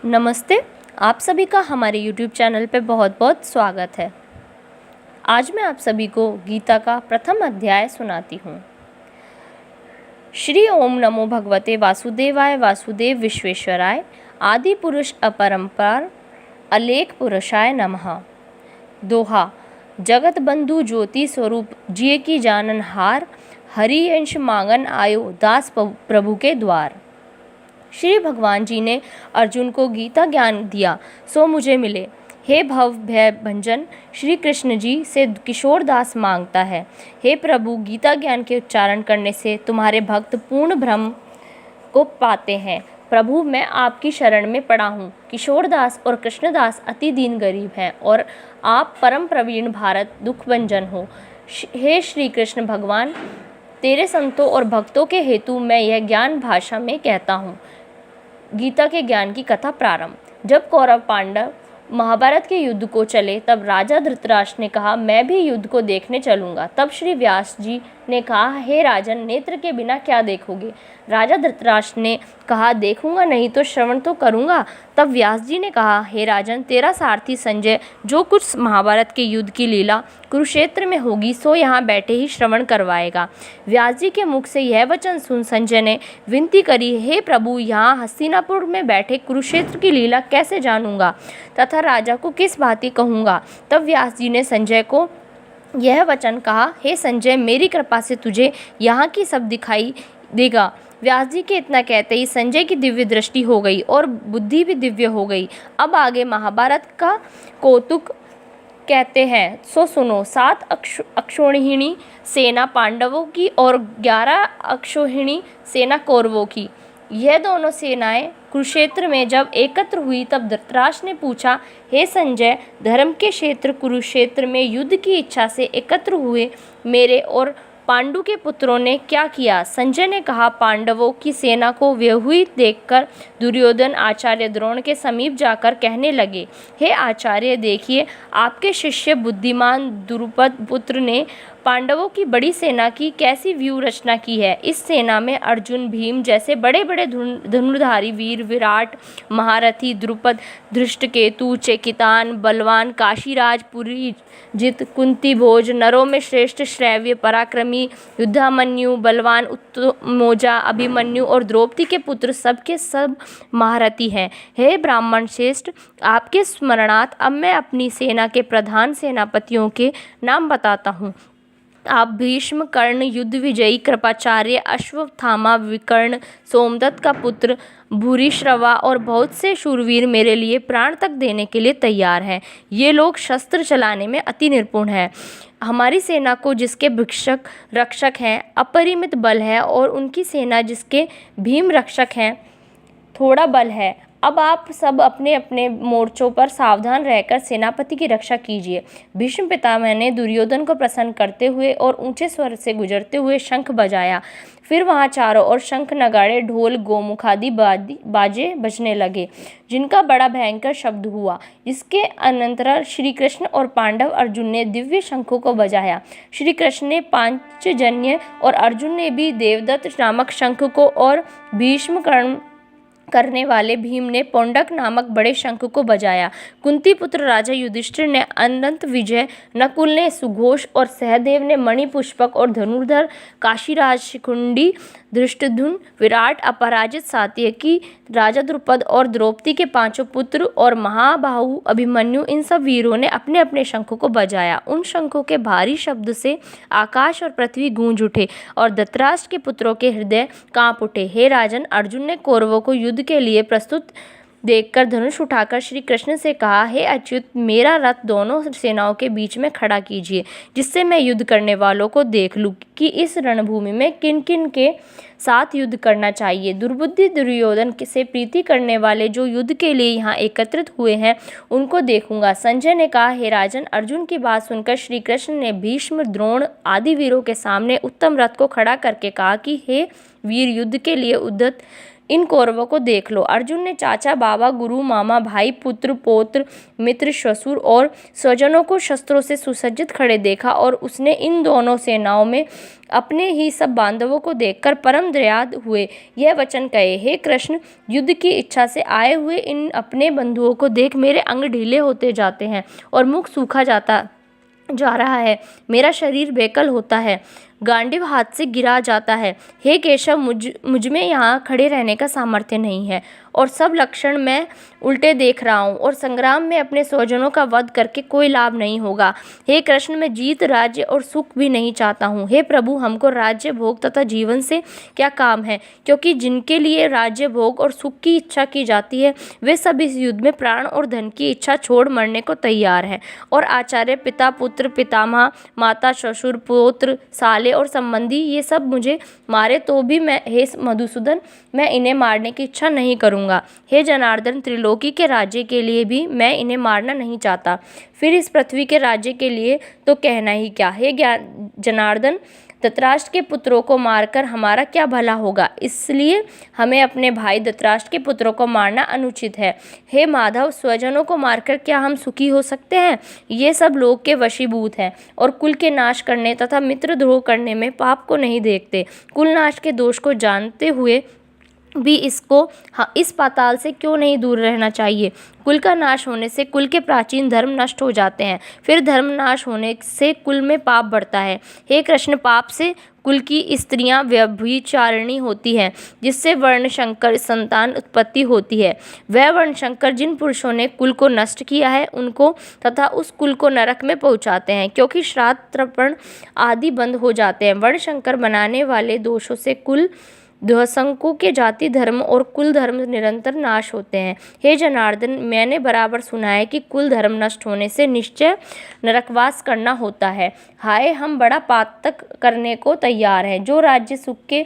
नमस्ते। आप सभी का हमारे YouTube चैनल पे बहुत बहुत स्वागत है। आज मैं आप सभी को गीता का प्रथम अध्याय सुनाती हूँ। श्री ओम नमो भगवते वासुदेवाय वासुदेव विश्वेश्वराय आदि पुरुष अपरंपार अलेख पुरुषाय नमः। दोहा। जगत बंधु ज्योति स्वरूप जिय की जाननहार, हरि अंश मांगन आयो दास प्रभु के द्वार। श्री भगवान जी ने अर्जुन को गीता ज्ञान दिया सो मुझे मिले। हे भव भय भंजन श्री कृष्ण जी से किशोर दास मांगता है। हे प्रभु, गीता ज्ञान के उच्चारण करने से तुम्हारे भक्त पूर्ण ब्रह्म को पाते हैं। प्रभु, मैं आपकी शरण में पड़ा हूँ। किशोर दास और कृष्णदास अति दीन गरीब हैं और आप परम प्रवीण भारत दुख भंजन हो। हे श्री कृष्ण भगवान, तेरे संतों और भक्तों के हेतु मैं यह ज्ञान भाषा में कहता हूँ। गीता के ज्ञान की कथा प्रारंभ। जब कौरव पांडव महाभारत के युद्ध को चले तब राजा धृतराष्ट्र ने कहा, मैं भी युद्ध को देखने चलूंगा। तब श्री व्यास जी ने कहा, हे राजन, नेत्र के बिना क्या देखोगे? राजा धृतराष्ट्र ने कहा, देखूंगा नहीं तो श्रवण तो करूंगा। तब व्यास जी ने कहा, हे राजन, तेरा सारथी संजय जो कुछ महाभारत के युद्ध की लीला कुरुक्षेत्र में होगी सो यहाँ बैठे ही श्रवण करवाएगा। व्यास जी के मुख से यह वचन सुन संजय ने विनती करी, हे प्रभु, यहाँ हस्तिनापुर में बैठे कुरुक्षेत्र की लीला कैसे जानूंगा तथा राजा को किस भांति कहूँगा। तब व्यास जी ने संजय को यह वचन कहा, हे संजय, मेरी कृपा से तुझे यहाँ की सब दिखाई देगा। व्यास जी के इतना कहते ही संजय की दिव्य दृष्टि हो गई और बुद्धि भी दिव्य हो गई। अब आगे महाभारत का कौतुक कहते हैं सो सुनो। 7 अक्षौहिणी सेना पांडवों की और 11 अक्षौहिणी सेना कौरवों की। यह दोनों सेनाएं कुरुक्षेत्र में जब एकत्र हुई तब धृतराष्ट्र ने पूछा, हे संजय, धर्म के क्षेत्र कुरुक्षेत्र में युद्ध की इच्छा से एकत्र हुए मेरे और पांडु के पुत्रों ने क्या किया? संजय ने कहा, पांडवों की सेना को व्यूहित देखकर दुर्योधन आचार्य द्रोण के समीप जाकर कहने लगे, हे आचार्य, देखिए, आपके शिष्य बुद्धिमान द्रुपद पुत्र ने पांडवों की बड़ी सेना की कैसी व्यूह रचना की है। इस सेना में अर्जुन, भीम जैसे बड़े बड़े धनुर्धारी वीर, विराट, महारथी, द्रुपद, धृष्टकेतु, चेकितान, बलवान, काशीराज, पुरीजित, कुंती भोज, नरों में श्रेष्ठ श्रव्य, पराक्रमी, युद्धामन्यु, बलवान, उत्तमौजा, अभिमन्यु और द्रौपदी के पुत्र सब के सब महारथी हैं। हे ब्राह्मण श्रेष्ठ, आपके स्मरणार्थ अब मैं अपनी सेना के प्रधान सेनापतियों के नाम बताता हूँ। आप भीष्म, कर्ण, युद्ध विजयी, कृपाचार्य, अश्वत्थामा, विकर्ण, सोमदत्त का पुत्र, भूरिश्रवा और बहुत से शूरवीर मेरे लिए प्राण तक देने के लिए तैयार हैं। ये लोग शस्त्र चलाने में अति निपुण हैं। हमारी सेना को जिसके भिक्षक रक्षक हैं अपरिमित बल है और उनकी सेना जिसके भीम रक्षक हैं थोड़ा बल है। अब आप सब अपने अपने मोर्चों पर सावधान रहकर सेनापति की रक्षा कीजिए। भीष्म पितामह ने दुर्योधन को प्रसन्न करते हुए और ऊंचे स्वर से गुजरते हुए शंख बजाया। फिर वहां चारों ओर शंख, नगाड़े, ढोल, गोमुख आदि बाजे बजने लगे, जिनका बड़ा भयंकर शब्द हुआ। इसके अनंतर श्री कृष्ण और पांडव अर्जुन ने दिव्य शंखों को बजाया। श्री कृष्ण ने पांचजन्य और अर्जुन ने भी देवदत्त नामक शंख को और भीष्म, कर्ण करने वाले भीम ने पौंडक नामक बड़े शंख को बजाया। कुंती पुत्र राजा युधिष्ठिर ने अनंत विजय, नकुल ने सुघोष और सहदेव ने मणिपुष्पक और धनुर्धर, काशीराज, शिखुंडी, धृष्टद्युम्न, विराट, अपराजित, सात्यकी, राजा द्रुपद और द्रौपदी के 5 पुत्र और महाबाहु अभिमन्यु, इन सब वीरों ने अपने अपने शंखों को बजाया। उन शंखों के भारी शब्द से आकाश और पृथ्वी गूंज उठे और धृतराष्ट्र के पुत्रों के हृदय कांप उठे। हे राजन, अर्जुन ने कौरवों को युद्ध के लिए प्रस्तुत देखकर धनुष उठाकर श्री कृष्ण से कहा, हे अच्युत, मेरा रथ दोनों सेनाओं के बीच में खड़ा कीजिए, जिससे मैं युद्ध करने वालों को देख लूं कि इस रणभूमि में किन किन के साथ युद्ध करना चाहिए। दुर्बुद्धि दुर्योधन से प्रीति करने वाले जो युद्ध के लिए यहाँ एकत्रित हुए हैं उनको देखूंगा। संजय ने कहा, हे राजन, अर्जुन की बात सुनकर श्री कृष्ण ने भीष्म, द्रोण आदि वीरों के सामने उत्तम रथ को खड़ा करके कहा कि हे वीर, युद्ध के लिए उद्यत इन कौरवों को देख लो। अर्जुन ने चाचा, बाबा, गुरु, मामा, भाई, पुत्र, पौत्र, मित्र, ससुर और स्वजनों को शस्त्रों से सुसज्जित खड़े देखा और उसने इन दोनों सेनाओं में अपने ही सब बांधवों को देखकर परम दयाद हुए यह वचन कहे, हे कृष्ण, युद्ध की इच्छा से आए हुए इन अपने बंधुओं को देख मेरे अंग ढीले होते जाते हैं और मुख सूखा जाता जा रहा है, मेरा शरीर बेकल होता है, गांडीव हाथ से गिरा जाता है। हे केशव, मुझ में यहाँ खड़े रहने का सामर्थ्य नहीं है और सब लक्षण मैं उल्टे देख रहा हूँ और संग्राम में अपने स्वजनों का वध करके कोई लाभ नहीं होगा। हे कृष्ण, मैं जीत, राज्य और सुख भी नहीं चाहता हूँ। हे प्रभु, हमको राज्य, भोग तथा जीवन से क्या काम है, क्योंकि जिनके लिए राज्य, भोग और सुख की इच्छा की जाती है वे सब इस युद्ध में प्राण और धन की इच्छा छोड़ मरने को तैयार हैं। और आचार्य, पिता, पुत्र, पितामह, माता, ससुर, पौत्र, साले और संबंधी ये सब मुझे मारे तो भी मैं, हे मधुसूदन, मैं इन्हें मारने की इच्छा नहीं करूँगा। हे जनार्दन, त्रिलोकी के राज्य के लिए भी मैं इन्हें मारना नहीं चाहता, फिर इस पृथ्वी के राज्य के लिए तो कहना ही क्या। हे जनार्दन, धृतराष्ट्र के पुत्रों को मारकर हमारा क्या भला होगा, इसलिए हमें अपने भाई धृतराष्ट्र के पुत्रों को मारना अनुचित है। हे माधव, स्वजनों को मारकर क्या हम सुखी हो सकते हैं? ये सब लोग के वशीभूत हैं और कुल के नाश करने तथा मित्रद्रोह करने में पाप को नहीं देखते। कुल नाश के दोष को जानते हुए भी इस पाताल से क्यों नहीं दूर रहना चाहिए। कुल का नाश होने से कुल के प्राचीन धर्म नष्ट हो जाते हैं, फिर धर्म नाश होने से कुल में पाप बढ़ता है। हे कृष्ण, पाप से कुल की स्त्रियां व्यभिचारिणी होती हैं, जिससे वर्णशंकर संतान उत्पत्ति होती है। वह वर्णशंकर जिन पुरुषों ने कुल को नष्ट किया है उनको तथा उस कुल को नरक में पहुंचाते हैं, क्योंकि श्राद्ध, तर्पण आदि बंद हो जाते हैं। वर्णशंकर बनाने वाले दोषों से कुल ध्वंसकों के जाति धर्म और कुल धर्म निरंतर नाश होते हैं। हे जनार्दन, मैंने बराबर सुना है कि कुल धर्म नष्ट होने से निश्चय नरकवास करना होता है। हाय, हम बड़ा पातक करने को तैयार हैं। जो राज्य सुख के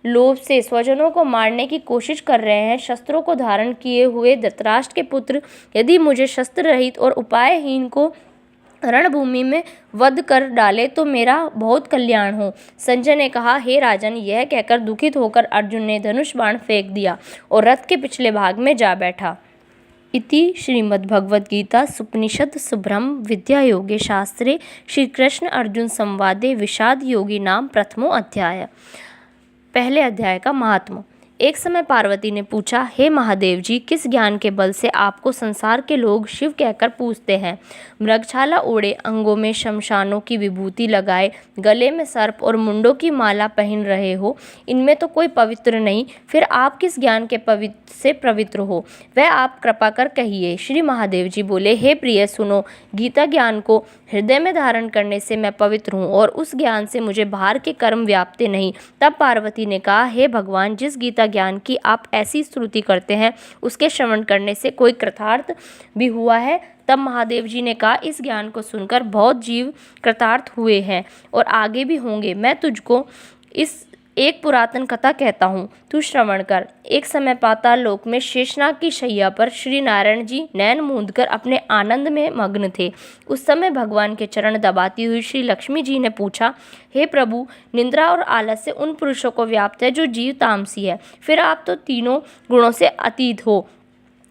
लोभ से स्वजनों को मारने की कोशिश कर रहे हैं, शस्त्रों को धारण किए हुए धृतराष्ट्र के पुत्र, यदि मुझे शस्त्र रहित और उपायहीन को रणभूमि में वध कर डाले तो मेरा बहुत कल्याण हो। संजय ने कहा, हे राजन, यह कहकर दुखित होकर अर्जुन ने धनुष बाण फेंक दिया और रथ के पिछले भाग में जा बैठा। इति श्रीमद्भगवद्गीता सुपनिषद सुब्रह्म विद्यायोगे शास्त्रे श्रीकृष्ण अर्जुन संवादे विषाद योगी नाम प्रथमो अध्याय। पहले अध्याय का महात्म्य। एक समय पार्वती ने पूछा, हे महादेव जी, किस ज्ञान के बल से आपको संसार के लोग शिव कहकर पूजते हैं? मृगछाला ओढ़े, अंगों में शमशानों की विभूति लगाए, गले में सर्प और मुंडों की माला पहन रहे हो, इनमें तो कोई पवित्र नहीं, फिर आप किस ज्ञान के से पवित्र हो, वह आप कृपा कर कहिए। श्री महादेव जी बोले, हे प्रिय, सुनो, गीता ज्ञान को हृदय में धारण करने से मैं पवित्र हूँ और उस ज्ञान से मुझे बाहर के कर्म व्यापते नहीं। तब पार्वती ने कहा, हे भगवान, जिस गीता ज्ञान की आप ऐसी स्तुति करते हैं उसके श्रवण करने से कोई कृतार्थ भी हुआ है? तब महादेव जी ने कहा, इस ज्ञान को सुनकर बहुत जीव कृतार्थ हुए हैं और आगे भी होंगे। मैं तुझको इस एक पुरातन कथा कहता हूँ, तू श्रवण कर। एक समय पाताल लोक में शेषनाग की शैया पर श्री नारायण जी नैन मूंदकर अपने आनंद में मग्न थे। उस समय भगवान के चरण दबाती हुई श्री लक्ष्मी जी ने पूछा, हे प्रभु, निंद्रा और आलस्य उन पुरुषों को व्याप्त है जो जीव तामसी है, फिर आप तो तीनों गुणों से अतीत हो,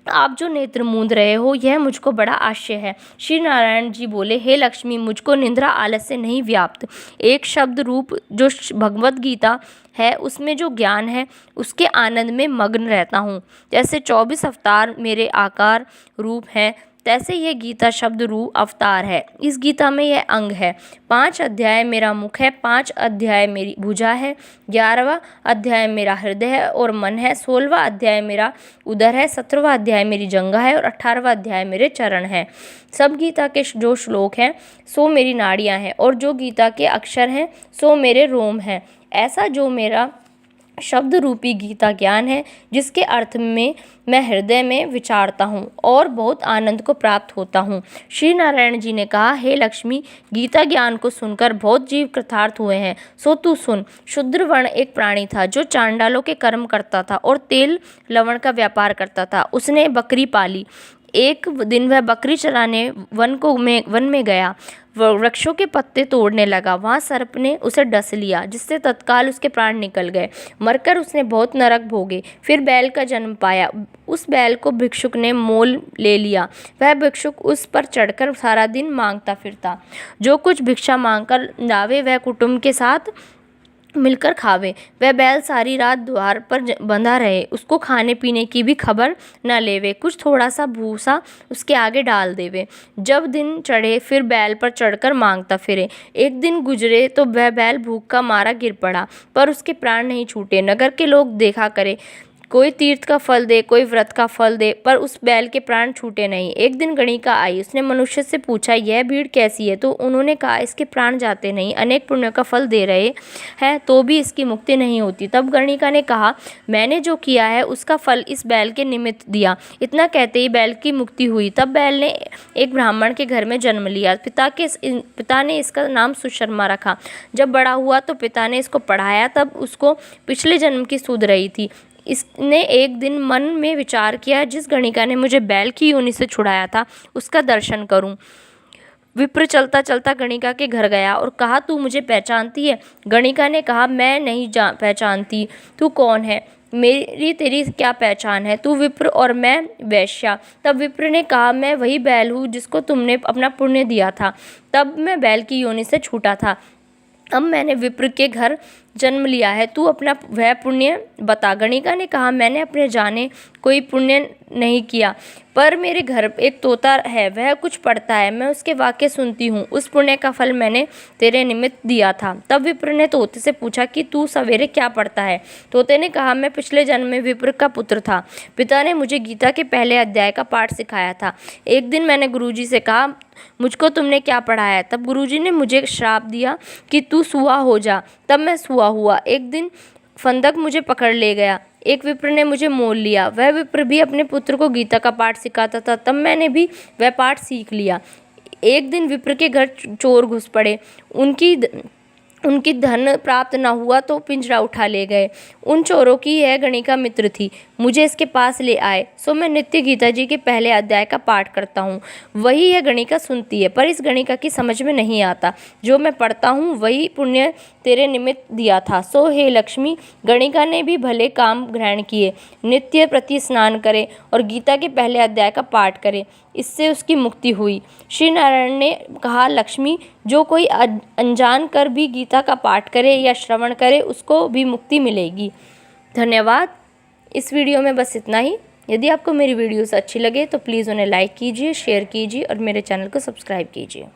आप जो नेत्र मूंद रहे हो यह मुझको बड़ा आश्चर्य है। श्री नारायण जी बोले, हे लक्ष्मी, मुझको निंद्रा आलस्य नहीं व्याप्त, एक शब्द रूप जो भगवद गीता है उसमें जो ज्ञान है उसके आनंद में मग्न रहता हूँ। जैसे 24 अवतार मेरे आकार रूप हैं, तैसे यह गीता शब्द रूप अवतार है। इस गीता में यह अंग है। 5 अध्याय मेरा मुख है, 5 अध्याय मेरी भुजा है, 11वां अध्याय मेरा हृदय है और मन है, 16वां अध्याय मेरा उदर है, 17वां अध्याय मेरी जंघा है और 18वां अध्याय मेरे चरण है। सब गीता के जो श्लोक हैं सो मेरी नाड़ियाँ हैं और जो गीता के अक्षर हैं सो मेरे रोम हैं। ऐसा जो मेरा शब्द रूपी गीता ज्ञान है, जिसके अर्थ में मैं हृदय में विचारता हूँ और बहुत आनंद को प्राप्त होता हूँ। श्री नारायण जी ने कहा, हे लक्ष्मी, गीता ज्ञान को सुनकर बहुत जीव कृतार्थ हुए हैं, सो तू सुन। शूद्र वर्ण एक प्राणी था जो चांडालों के कर्म करता था और तेल लवण का व्यापार करता था। उसने बकरी पाली। एक दिन वह बकरी चराने वन में गया। वृक्षों के पत्ते तोड़ने लगा। वहाँ सर्प ने उसे डस लिया, जिससे तत्काल उसके प्राण निकल गए। मरकर उसने बहुत नरक भोगे। फिर बैल का जन्म पाया। उस बैल को भिक्षुक ने मोल ले लिया। वह भिक्षुक उस पर चढ़कर सारा दिन मांगता फिरता। जो कुछ भिक्षा मांगकर लावे वह कुटुंब के साथ मिलकर खावे। वह बैल सारी रात द्वार पर बंधा रहे, उसको खाने पीने की भी खबर न लेवे। कुछ थोड़ा सा भूसा उसके आगे डाल देवे। जब दिन चढ़े फिर बैल पर चढ़कर मांगता फिरे। एक दिन गुजरे तो वह बैल भूख का मारा गिर पड़ा, पर उसके प्राण नहीं छूटे। नगर के लोग देखा करे, कोई तीर्थ का फल दे, कोई व्रत का फल दे, पर उस बैल के प्राण छूटे नहीं। एक दिन गणिका आई। उसने मनुष्य से पूछा, यह भीड़ कैसी है? तो उन्होंने कहा, इसके प्राण जाते नहीं, अनेक पुण्य का फल दे रहे हैं तो भी इसकी मुक्ति नहीं होती। तब गणिका ने कहा, मैंने जो किया है उसका फल इस बैल के निमित्त दिया। इतना कहते ही बैल की मुक्ति हुई। तब बैल ने एक ब्राह्मण के घर में जन्म लिया। पिता ने इसका नाम सुशर्मा रखा। जब बड़ा हुआ तो पिता ने इसको पढ़ाया। तब उसको पिछले जन्म की सुध रही थी। इसने एक दिन मन में विचार किया, जिस गणिका ने मुझे बैल की योनि से छुड़ाया था उसका दर्शन करूं। विप्र चलता चलता गणिका के घर गया और कहा, तू मुझे पहचानती है? गणिका ने कहा, मैं नहीं पहचानती। तू कौन है? मेरी तेरी क्या पहचान है? तू विप्र और मैं वैश्या। तब विप्र ने कहा, मैं वही बैल हूँ जिसको तुमने अपना पुण्य दिया था। तब मैं बैल की योनि से छूटा था। अब मैंने विप्र के घर जन्म लिया है। तू अपना वह पुण्य बता। गणिका ने कहा, मैंने अपने जाने कोई पुण्य नहीं किया, पर मेरे घर एक तोता है, वह कुछ पढ़ता है, मैं उसके वाक्य सुनती हूँ। उस पुण्य का फल मैंने तेरे निमित्त दिया था। तब विप्र ने तोते से पूछा कि तू सवेरे क्या पढ़ता है? तोते ने कहा, मैं पिछले जन्म में विप्र का पुत्र था। पिता ने मुझे गीता के पहले अध्याय का पाठ सिखाया था। एक दिन मैंने गुरुजी से कहा, मुझको तुमने क्या पढ़ाया? तब गुरुजी ने मुझे श्राप दिया कि तू सूआ हो जा। तब मैं सूआ हुआ। एक दिन फंदक मुझे पकड़ ले गया। एक विप्र ने मुझे मोल लिया। वह विप्र भी अपने पुत्र को गीता का पाठ सिखाता था। तब मैंने भी वह पाठ सीख लिया। एक दिन विप्र के घर चोर घुस पड़े। उनकी धन प्राप्त न हुआ तो पिंजरा उठा ले गए। उन चोरों की यह गणिका मित्र थी। मुझे इसके पास ले आए, सो मैं नित्य गीता जी के पहले अध्याय का पाठ करता हूँ। वही यह गणिका सुनती है, पर इस गणिका की समझ में नहीं आता। जो मैं पढ़ता हूँ वही पुण्य तेरे निमित्त दिया था। सो हे लक्ष्मी, गणिका ने भी भले काम ग्रहण किए। नित्य प्रति स्नान करे और गीता के पहले अध्याय का पाठ करे। इससे उसकी मुक्ति हुई। श्री नारायण ने कहा, लक्ष्मी, जो कोई अनजान कर भी गीता का पाठ करे या श्रवण करे उसको भी मुक्ति मिलेगी। धन्यवाद। इस वीडियो में बस इतना ही। यदि आपको मेरी वीडियोस अच्छी लगे तो प्लीज़ उन्हें लाइक कीजिए, शेयर कीजिए और मेरे चैनल को सब्सक्राइब कीजिए।